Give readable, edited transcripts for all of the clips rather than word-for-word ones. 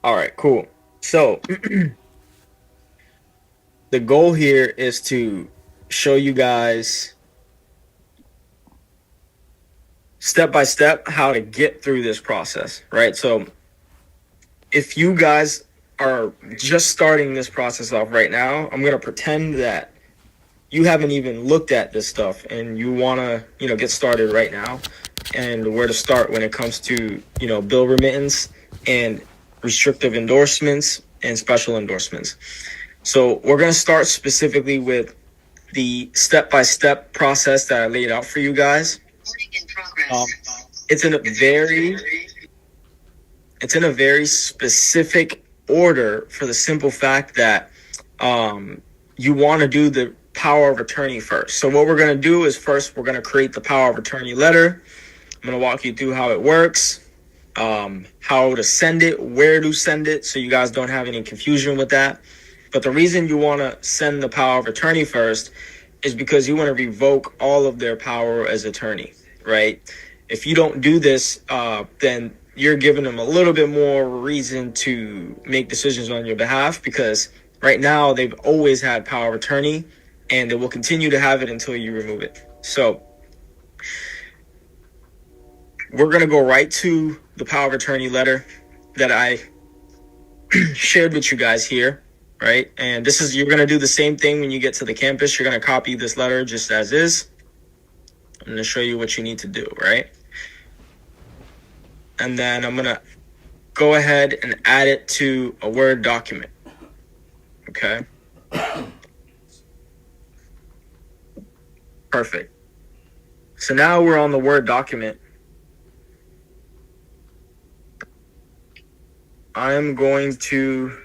All right, cool. So the goal here is to show you guys step by step how to get through this process, right? So if you guys are just starting this process off right now, I'm going to pretend that you haven't even looked at this stuff and you want to, get started right now and where to start when it comes to, bill remittance and restrictive endorsements and special endorsements. So we're going to start specifically with the step-by-step process that I laid out for you guys. It's in a very specific order for the simple fact that you want to do the power of attorney first. So what we're going to do is first we're going to create the power of attorney letter. I'm going to walk you through how it works, how to send it, where to send it, so you guys don't have any confusion with that. But the reason you want to send the power of attorney first is because you want to revoke all of their power as attorney, right? If you don't do this, then you're giving them a little bit more reason to make decisions on your behalf, because right now they've always had power of attorney and they will continue to have it until you remove it. So we're going to go right to the power of attorney letter that I shared with you guys here, right? And you're going to do the same thing when you get to the campus. You're going to copy this letter just as is. I'm going to show you what you need to do, right? And then I'm going to go ahead and add it to a Word document. Okay. Perfect. So now we're on the Word document. I'm going to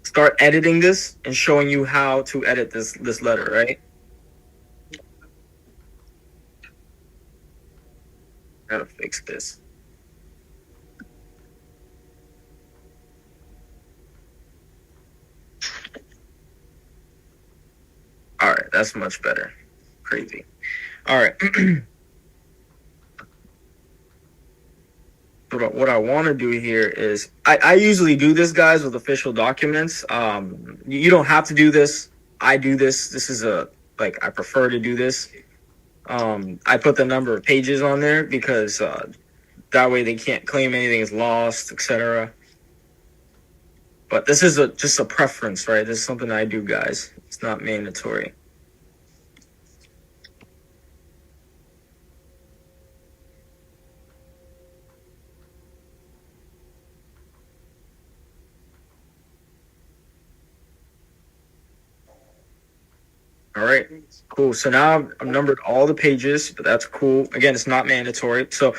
start editing this and showing you how to edit this letter, right? Gotta fix this. All right, that's much better. Crazy. All right. What I want to do here is I usually do this, guys, with official documents. You don't have to do this. I do this. This is I prefer to do this. I put the number of pages on there because that way they can't claim anything is lost, etc. But this is just a preference, right? This is something I do, guys. It's not mandatory. All right, cool. So now I've numbered all the pages, but that's cool. Again, it's not mandatory. So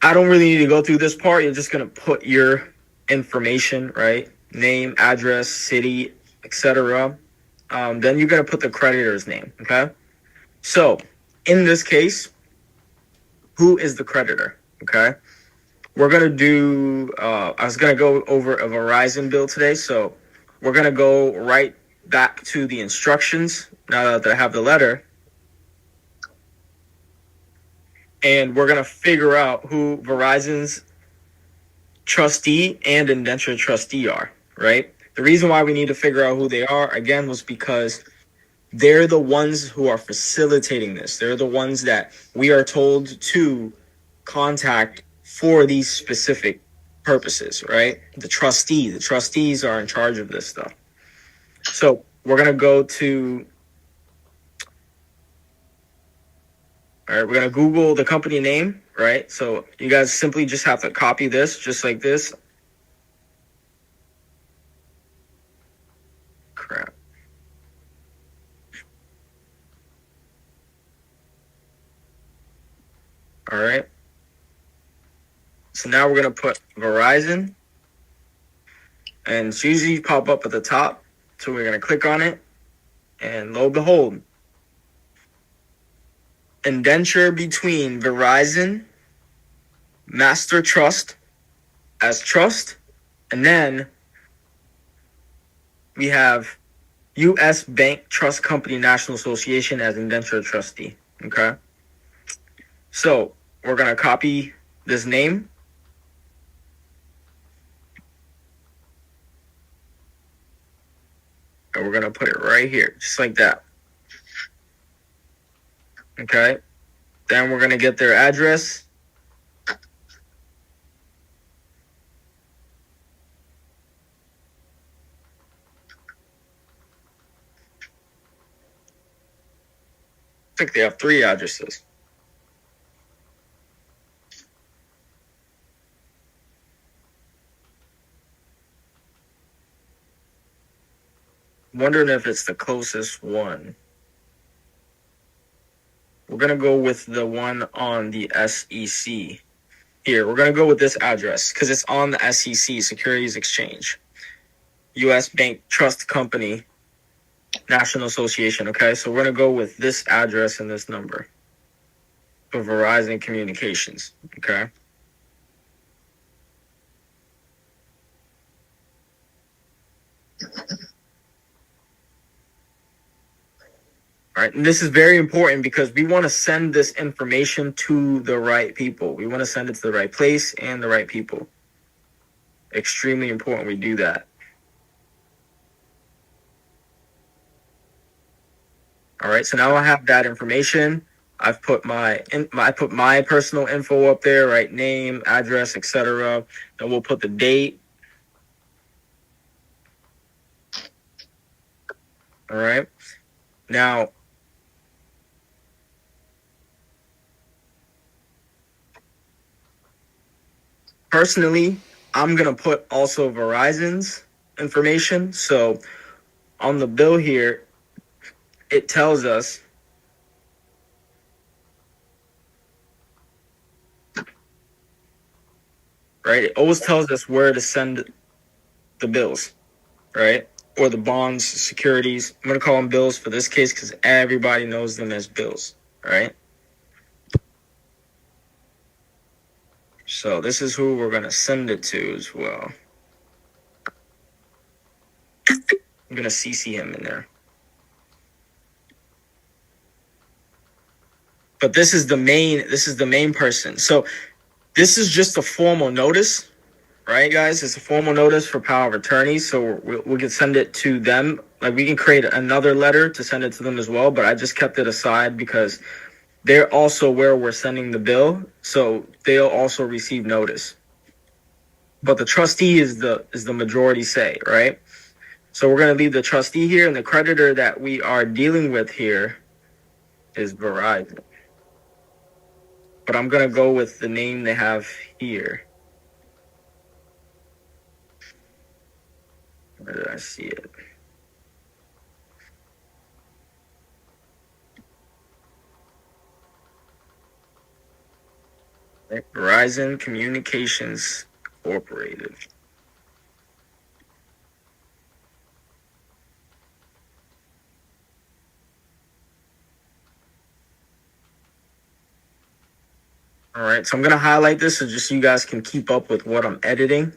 I don't really need to go through this part. You're just going to put your information, right? Name, address, city, etc. Then you're going to put the creditor's name, okay? So in this case, who is the creditor, okay? We're going to do, I was going to go over a Verizon bill today, so we're going to go right back to the instructions now that I have the letter. And we're going to figure out who Verizon's trustee and indentured trustee are, right? The reason why we need to figure out who they are, again, was because they're the ones who are facilitating this. They're the ones that we are told to contact for these specific purposes, right? The trustees are in charge of this stuff. So we're going to go to, all right, we're going to Google the company name, right? So you guys simply just have to copy this just like this. Crap. All right. So now we're going to put Verizon. And it's usually pop up at the top. So we're going to click on it. And lo and behold, indenture between Verizon, Master Trust as trust. And then we have U.S. Bank Trust Company National Association as indenture trustee. Okay. So we're going to copy this name. And we're going to put it right here, just like that. Okay. Then we're going to get their address. I think they have 3 addresses. Wondering if it's the closest one. We're going to go with the one on the SEC. Here, we're going to go with this address because it's on the SEC, Securities Exchange. U.S. Bank Trust Company, National Association. Okay, so we're going to go with this address and this number for Verizon Communications. Okay. All right, and this is very important because we want to send this information to the right people. We want to send it to the right place and the right people. Extremely important we do that. All right, so now I have that information. I've put my personal info up there, right? Name, address, etc. Then we'll put the date. All right. Now, personally, I'm going to put also Verizon's information. So on the bill here, it tells us, right? It always tells us where to send the bills, right? Or the bonds, securities. I'm going to call them bills for this case because everybody knows them as bills, right? So this is who we're going to send it to as well. I'm going to CC him in there. But this is the main person. So this is just a formal notice, right, guys? It's a formal notice for power of attorney. So we can send it to them. Like we can create another letter to send it to them as well. But I just kept it aside because they're also where we're sending the bill. So they'll also receive notice. But the trustee is the majority say, right? So we're going to leave the trustee here, and the creditor that we are dealing with here is Verizon. But I'm going to go with the name they have here. Where did I see it? Verizon Communications Incorporated. All right, so I'm going to highlight this so just so you guys can keep up with what I'm editing.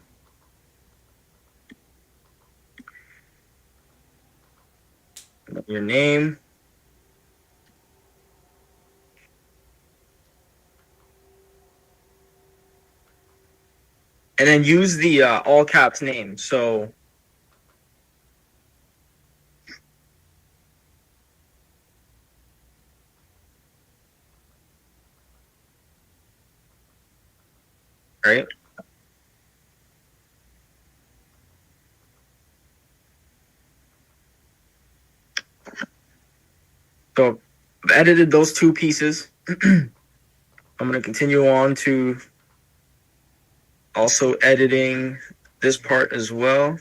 Your name. And then use the all caps name. So right. So I've edited those 2 pieces. I'm going to continue on to also editing this part as well.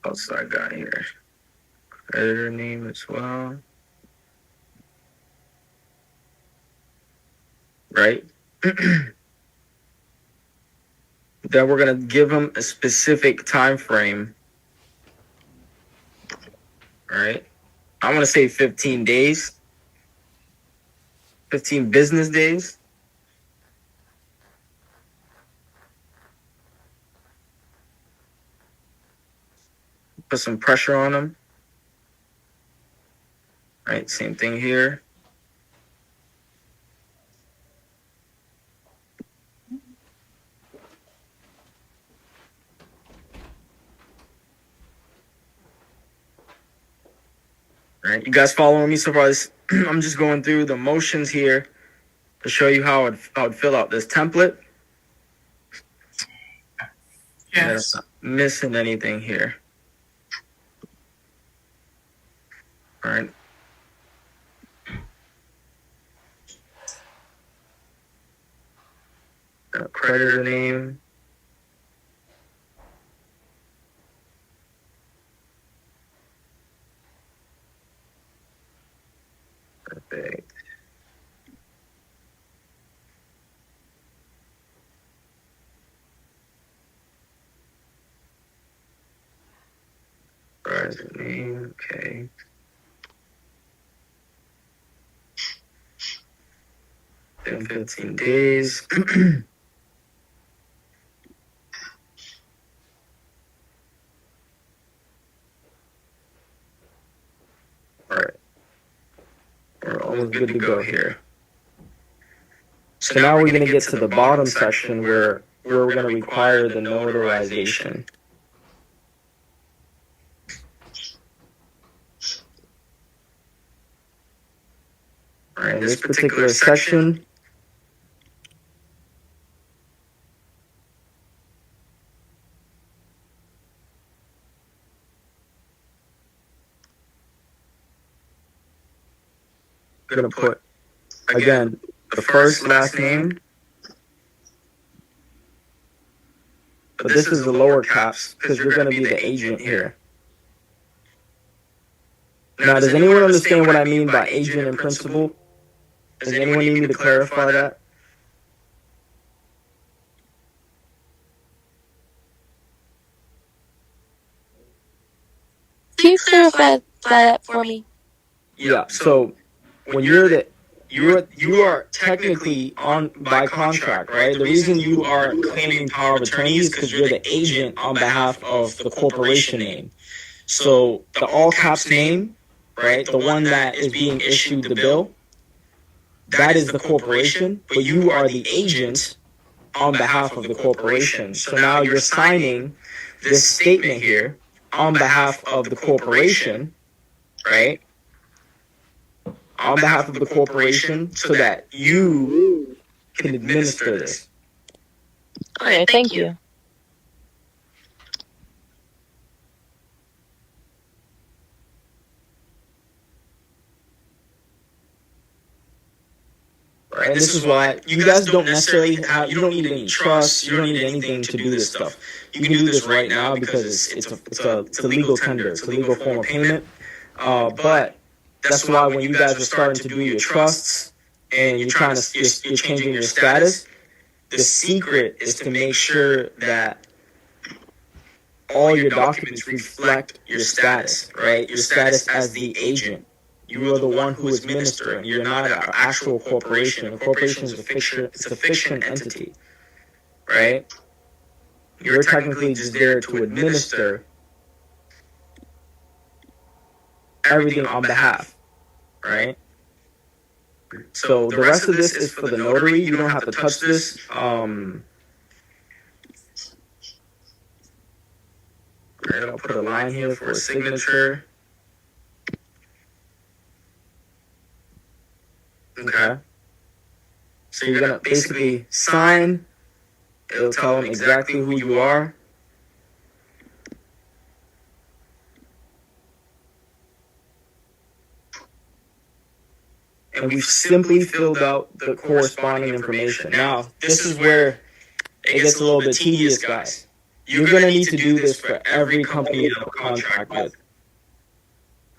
What else I got here? Editor name as well. Right. Then we're going to give them a specific time frame. Right. I'm going to say 15 days. 15 business days. Put some pressure on them. Right, same thing here. Right, you guys following me so far? I'm just going through the motions here to show you how I'd fill out this template. Yes. Not missing anything here. All right. Creditor name. Perfect. Present name. Okay. In 15 days. All right. We're almost good to go here. So now we're going to get to the bottom section where we're going to require the notarization. All right, in this particular section, I'm going to put, again, the first, last name. But this is the lower caps because you're going to be the agent here. Now, does anyone understand what I mean by agent and principal? Does anyone need me to clarify that? Can you clarify that for me? Yeah. So when you are technically on by contract, right? The reason you are claiming power of attorney is because you're the agent on behalf of the corporation name. So the all caps name, right? The one that is being issued the bill, that is the corporation, but you are the agent on behalf of the corporation. So now you're signing this statement here on behalf of the corporation, right? On behalf of the corporation so that you can administer this. Okay, thank you. Right? And this is why you guys don't necessarily have, you don't need any trust, you don't need anything to do this stuff. You can do this right now because it's a legal tender, it's a legal form of payment. But that's why when you guys are starting to do your trusts and you're changing your status, the secret is to make sure that all your documents reflect your status, right? Your status as the agent. You are the one who is ministering. You're not an actual corporation. A corporation is a fiction. It's a fiction entity, right? You're technically just there to administer everything on behalf, right? So the rest of this is for the notary. You don't have to touch this. Right, I'll put a line here for a signature. Okay. So you're gonna basically sign. It'll tell them exactly who you are. And we've simply filled out the corresponding information. Now, this is where it gets a little bit tedious, guys. You're gonna need to do this for every company you have a contract with,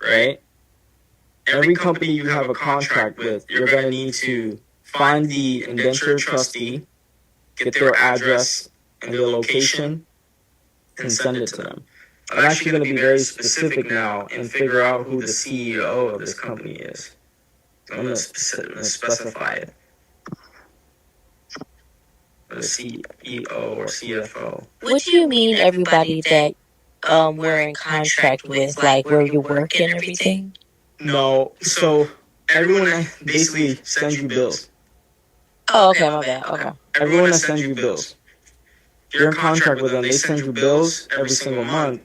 right? Every company you have a contract with, you're gonna need to find the indenture trustee, get their address and their location, and send it to them. I'm actually going to be very specific now and figure out who the CEO of this company is. I'm going to specify it. The CEO or CFO. What do you mean, everybody, that we're in contract with, like where you work and everything? No. So everyone that basically sends you bills. Oh, okay, my bad. Okay. Everyone that sends you bills. You're in contract with them. They send you bills every single month.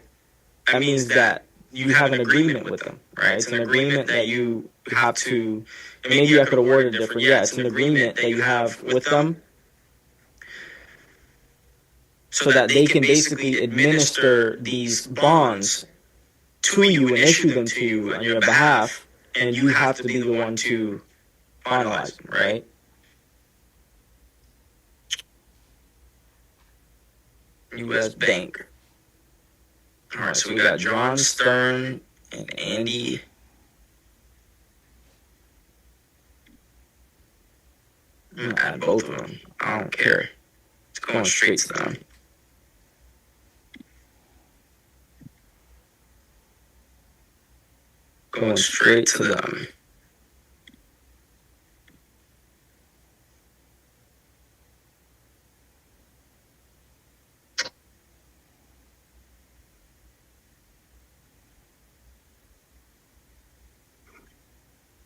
That means that you have an agreement with them, right? It's an agreement that you have to. And maybe I could have worded it different. Yeah, it's an agreement that you have with them, so that they can basically administer these bonds to you and issue them to you on your behalf, and you have to be the one to finalize them, right? U.S. Bank. All right, so we got John Stern and Andy. I'm gonna add both of them. I don't care. It's going straight to them. Going straight to them.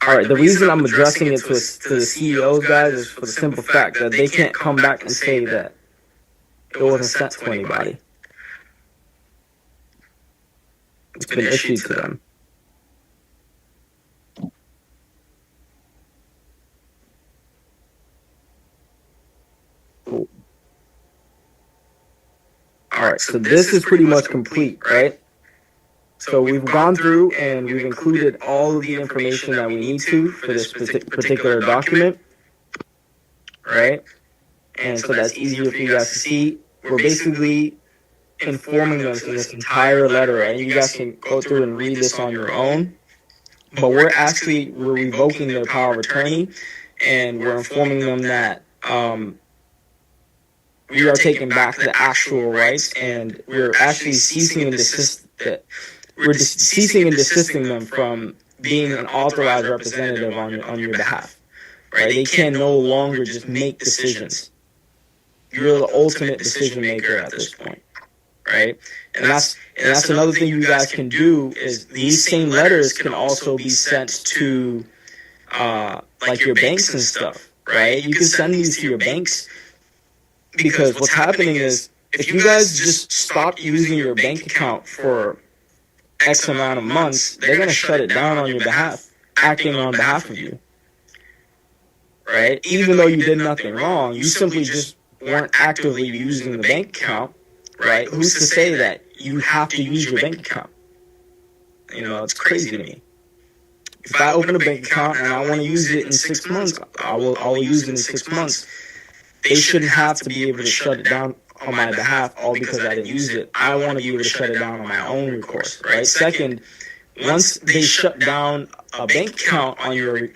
All right, the reason I'm addressing it to the CEOs, guys, is for the simple fact that they can't come back and say that it wasn't sent to anybody. It's been issued to them. Cool. All right, so this is pretty much complete, right? So we've gone through and we've included all of the information that we need to for this particular document, right? And so that's easier for you guys to see. We're basically informing them in this entire letter, right? You guys can go through and read this on your own. But we're revoking their power of attorney, and we're informing them that we are taking back the actual rights, and we're actually ceasing and desisting them from being an authorized representative on your behalf, right? They can no longer just make decisions. You're the ultimate decision maker at this point, right? And that's another thing you guys can do is these same letters can also be sent to like your banks and stuff, right? You can send these to your banks, because what's happening is if you guys just stop using your bank account for X amount of months, they're going to shut it down on your behalf, acting on behalf of you, right? Even though you did nothing wrong, you simply just weren't actively using the bank account, right? Who's to say that you have to use your bank account? You know, it's crazy to me. If I open a bank account and I want to use it in 6 months, I will use it in 6 months. They shouldn't have to be able to shut it down on my behalf all because I didn't use it. I want to be able to shut it down on my own recourse, right? Second, once they shut down a bank account on your